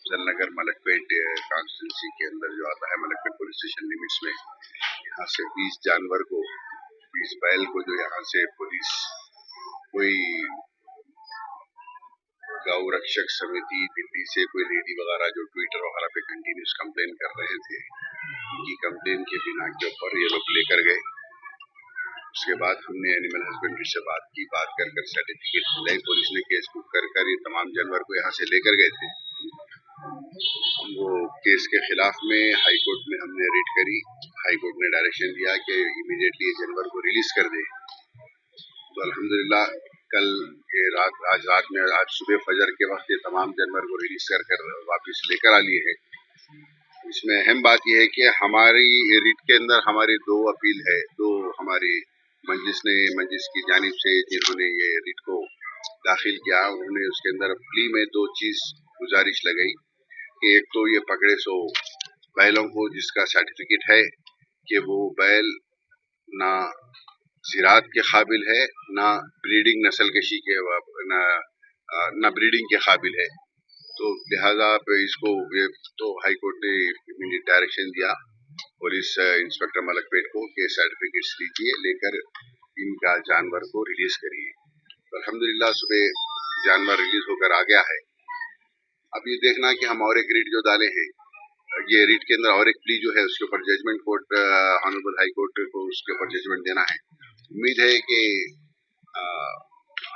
Jalnagar Malakpet constituency के अंदर जो आता है मलकपेट पुलिस स्टेशन लिमिट्स में, यहाँ से 20 जानवर को, 20 बैल को जो यहाँ से पुलिस कोई गौ रक्षक समिति दिल्ली से कोई लेडी वगैरह जो ट्विटर वगैरह पे कंटिन्यूस कंप्लेन कर रहे थे, उनकी कंप्लेन के बिना के ऊपर ये लोग लेकर गए। उसके बाद हमने एनिमल हस्बेंड्री से बात की, बात कर सर्टिफिकेट दिलाई, पुलिस ने केस बुक कर ये तमाम जानवर को यहाँ से लेकर गए थे। वो केस के खिलाफ में हाई कोर्ट में हमने रिट करी। हाई कोर्ट ने डायरेक्शन दिया कि इमीडिएटली जानवर को रिलीज कर दे। तो अल्हम्दुलिल्लाह कल आज रात में, आज सुबह फजर के वक्त ये तमाम जानवर को रिलीज कर वापस लेकर आ लिए हैं। इसमें अहम बात यह है कि हमारी रिट के अंदर हमारी 2 अपील है। 2 हमारी मजलिस की जानिब से जिन्होंने ये रिट को दाखिल किया, उन्होंने उसके अंदर प्ली में 2 चीज गुजारिश लगाई कि एक तो ये पकड़े सो बैलों को जिसका सर्टिफिकेट है कि वो बैल ना ज़िराअत के काबिल है, ना ब्रीडिंग नस्ल कशी के, ना ब्रीडिंग के काबिल है। तो लिहाजा इसको तो हाई कोर्ट ने इमीडिएट डायरेक्शन दिया पुलिस इंस्पेक्टर मलकपेट को कि सर्टिफिकेट्स लीजिए, लेकर इनका जानवर को रिलीज करिए। तो अल्हम्दुलिल्लाह सुबह जानवर रिलीज होकर आ गया है। अब ये देखना कि हम और एक रिट जो डाले हैं, ये रिट के अंदर और एक प्ली जो है उसके ऊपर judgment court, honourable high court को उसके ऊपर जजमेंट देना है। उम्मीद है कि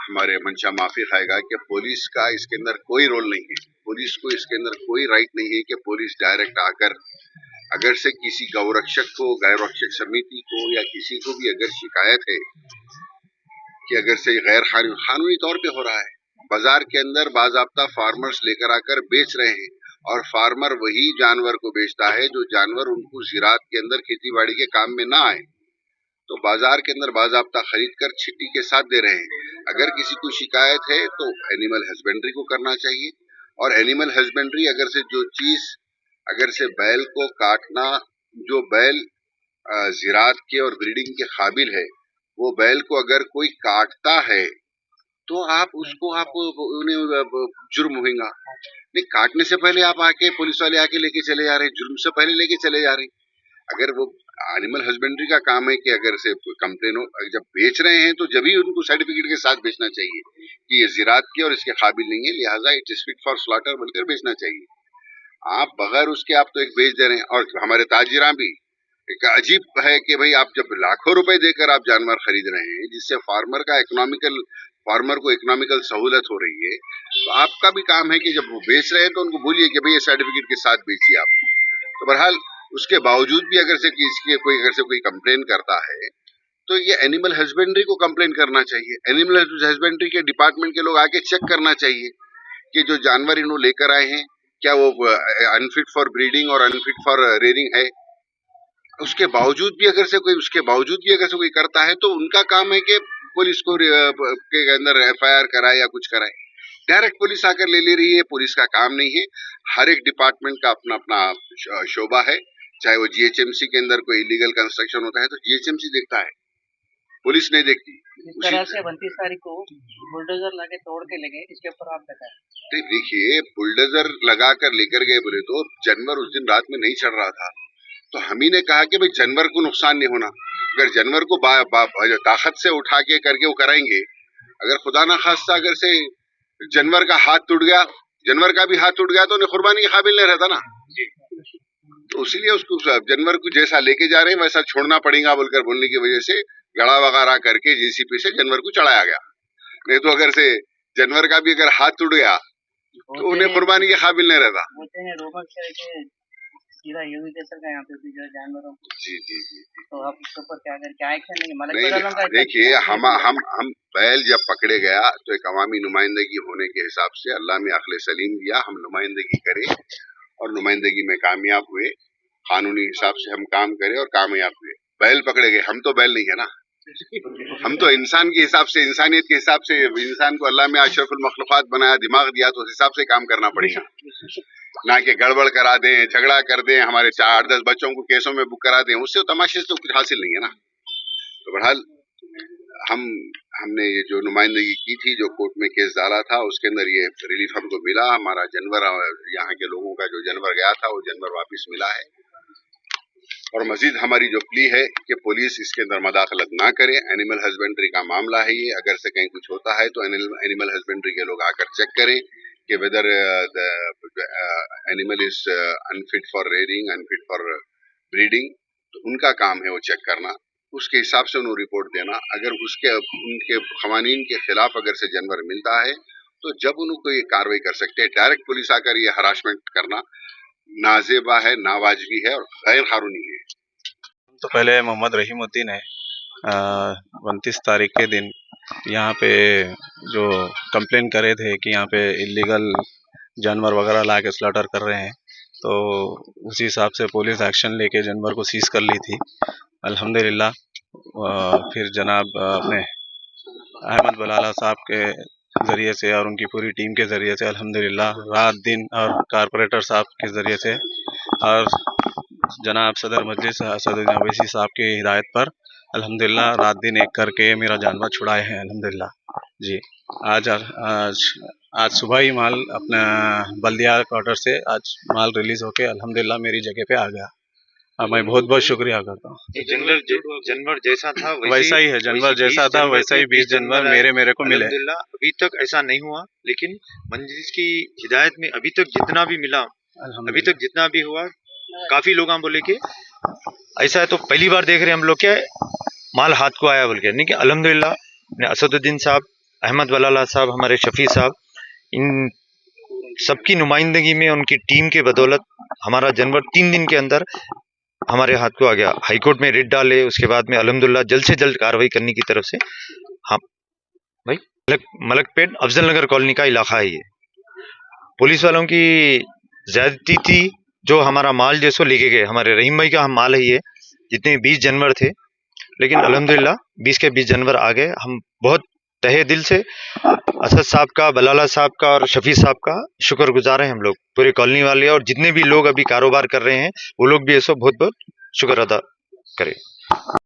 हमारे मंशा माफी खाएगा कि पुलिस का इसके अंदर कोई रोल नहीं है। पुलिस को इसके अंदर कोई राइट नहीं है कि पुलिस डायरेक्ट आकर अगर से किसी गौरक्षक को, गौरक्षक समिति को या किसी को भी अगर शिकायत है कि अगर से गैर कानूनी तौर पे हो रहा है, बाजार के अंदर बाज़ाब्ता फार्मर्स लेकर आकर बेच रहे हैं और फार्मर वही जानवर को बेचता है जो जानवर उनको ज़िराअत के अंदर खेतीबाड़ी के काम में ना आए, तो बाजार के अंदर बाज़ाब्ता खरीद कर छिट्टी के साथ दे रहे हैं। अगर किसी को शिकायत है तो एनिमल हस्बेंड्री को करना चाहिए, और एनिमल हस्बेंड्री अगर से जो चीज, अगर से बैल को काटना, जो बैल ज़िराअत के और ब्रीडिंग के काबिल है, वो बैल को अगर कोई काटता है तो आप उसको उन्हें जुर्म होगा। नहीं, काटने से पहले आप आके पुलिस वाले आके लेके चले जा रहे हैं, जुर्म से पहले लेके चले जा रहे हैं। अगर वो एनिमल हस्बेंड्री का काम है कि अगर से कंप्लेन हो, जब बेच रहे हैं तो जब ही उनको सर्टिफिकेट के साथ बेचना चाहिए कि ये ज़िराअत की और इसके काबिल नहीं है, लिहाजा it is fit for slaughter बोलकर बेचना चाहिए। आप बगैर उसके आप तो एक बेच दे रहे हैं। और हमारे ताजिरा भी एक अजीब है कि भाई आप जब लाखों रुपए देकर आप जानवर खरीद रहे हैं जिससे फार्मर को इकोनॉमिकल सहूलत हो रही है, तो आपका भी काम है कि जब वो बेच रहे हैं तो उनको बोलिए कि भाई ये सर्टिफिकेट के साथ बेचिए आप। तो बहरहाल उसके बावजूद भी अगर से कोई कंप्लेन करता है तो ये एनिमल हस्बेंड्री को कंप्लेन करना चाहिए। एनिमल हस्बेंड्री के डिपार्टमेंट के लोग आके चेक करना चाहिए कि जो जानवर इन्होंने लेकर आए हैं क्या वो अनफिट फॉर ब्रीडिंग और अनफिट फॉर रेयरिंग है। उसके बावजूद भी अगर से कोई करता है तो उनका काम है कि पुलिस को के अंदर एफआईआर कराए या कुछ कराए। डायरेक्ट पुलिस आकर ले रही है, पुलिस का काम नहीं है। हर एक डिपार्टमेंट का अपना अपना शोबा है। चाहे वो जीएचएमसी के अंदर कोई इलीगल कंस्ट्रक्शन होता है तो जीएचएमसी देखता है, पुलिस नहीं देखती। इस तरह से 29 तारीख को बुलडोजर लाके तोड़ के ले गए, इसके ऊपर आप बताएं। देखिए, बुलडोजर लगा कर लेकर गए बोले तो जानवर उस दिन रात में नहीं चढ़ रहा था, तो हम ही ने कहा कि भाई जानवर को नुकसान नहीं होना। अगर जानवर को ताकत से उठा के करके वो कराएंगे, अगर खुदा ना खास्ता अगर से जानवर का हाथ टूट गया, जानवर का भी हाथ टूट गया तो उन्हें कुर्बानी के काबिल नहीं रहता ना। तो इसीलिए उसको जानवर को जैसा लेके जा रहे हैं वैसा छोड़ना पड़ेगा बोलकर बोलने की वजह से गड़ा वगैरह करके जेसीपी से जानवर को चढ़ाया गया। नहीं तो अगर से जानवर का भी अगर हाथ टूट गया तो उन्हें कुर्बानी के काबिल नहीं रहता। सीधा यूनिटेशन का यहाँ पे भी जो जानवरों को जी तो आप इसके ऊपर क्या एक्शन लेंगे? देखिए, हम बैल जब पकड़े गया तो एक अवामी नुमाइंदगी होने के हिसाब से अल्लाह में अक्ल सलीम दिया, हम नुमाइंदगी करें और नुमाइंदगी में कामयाब हुए, कानूनी हिसाब से हम काम करें और कामयाब हुए। बैल पकड़े गए, हम तो बैल नहीं है ना, हम तो इंसान के हिसाब से, इंसानियत के हिसाब से, इंसान को अल्लाह में अशरफुल मखलूकात बनाया, दिमाग दिया, तो उस हिसाब से काम करना पड़ेगा, ना कि गड़बड़ करा दें, झगड़ा कर दें, हमारे 4-10 बच्चों को केसों में बुक करा दें, उससे तमाशे से तो कुछ हासिल नहीं है ना। तो बहरहाल हमने ये जो नुमाइंदगी की थी, जो कोर्ट में केस डाला था, उसके अंदर ये रिलीफ हमको मिला। हमारा जानवर, यहाँ के लोगों का जो जानवर गया था, वो जानवर वापस मिला है। और मजीद हमारी जो प्ली है कि पुलिस इसके अंदर मदाखलत ना करे। एनिमल हस्बेंड्री का मामला है ये, अगर से कहीं कुछ होता है तो एनिमल हस्बेंड्री के लोग आकर चेक करें कि whether animal is unfit for rearing, unfit for breeding. तो उनका काम है वो चेक करना, उसके हिसाब से उन्हें रिपोर्ट देना। अगर उनके खवानीन के खिलाफ अगर से जानवर मिलता है तो जब उनको ये कार्रवाई कर सकते हैं। डायरेक्ट पुलिस आकर ये हरासमेंट करना नाजेबा है, नावाजबी है और गैर कानूनी है। तो पहले मोहम्मद रहीमुद्दीन है, 29 तारीख के दिन यहाँ पे जो कंप्लेन करे थे कि यहाँ पे इलीगल जानवर वगैरह ला के स्लॉटर कर रहे हैं, तो उसी हिसाब से पुलिस एक्शन लेके जानवर को सीज कर ली थी। अल्हम्दुलिल्लाह फिर जनाब अपने अहमद बलाला साहब के ज़रिए से और उनकी पूरी टीम के ज़रिए से अल्हम्दुलिल्लाह रात दिन, और कारपोरेटर साहब के ज़रिए से और जनाब सदर मजलिस असदुद्दीन ओवैसी साहब की हिदायत पर अल्हम्दुलिल्लाह रात दिन एक करके मेरा जानवर छुड़ाए हैं अल्हम्दुलिल्लाह जी। आज सुबह ही माल अपना बल्दिया क्वार्टर से आज माल रिलीज होके अल्हम्दुलिल्लाह मेरी जगह पे आ गया। और मैं बहुत बहुत शुक्रिया करता हूँ। जानवर जैसा था वैसा ही है, जानवर जैसा था वैसा ही 20 जानवर मेरे को मिले। अभी तक ऐसा नहीं हुआ, लेकिन मजलिस की हिदायत में अभी तक जितना भी मिला, अभी तक जितना भी हुआ, काफी लोग बोले कि ऐसा है। तो पहली बार देख रहे हम लोग क्या माल हाथ को आया बोल के, नहीं कि अल्हम्दुलिल्लाह असदुद्दीन साहब, अहमद बलाला साहब, हमारे शफी साहब, इन सबकी नुमाइंदगी में उनकी टीम के बदौलत हमारा जानवर 3 दिन के अंदर हमारे हाथ को आ गया। हाईकोर्ट में रिट डाले, उसके बाद में अल्हम्दुलिल्लाह जल्द से जल्द कार्रवाई करने की तरफ से हम भाई मलकपेट अफजल नगर कॉलोनी का इलाका है ये। पुलिस वालों की ज्यादती थी, जो हमारा माल जैसो लेके गए, हमारे रहीम भाई का हम माल है ये, जितने 20 जानवर थे, लेकिन अल्हम्दुलिल्लाह 20 के 20 जानवर आ गए। हम बहुत तहे दिल से असद साहब का, बलाला साहब का और शफी साहब का शुक्रगुजार हैं हम लोग, पूरे कॉलोनी वाले, और जितने भी लोग अभी कारोबार कर रहे हैं वो लोग भी ऐसा बहुत बहुत शुक्र अदा करें।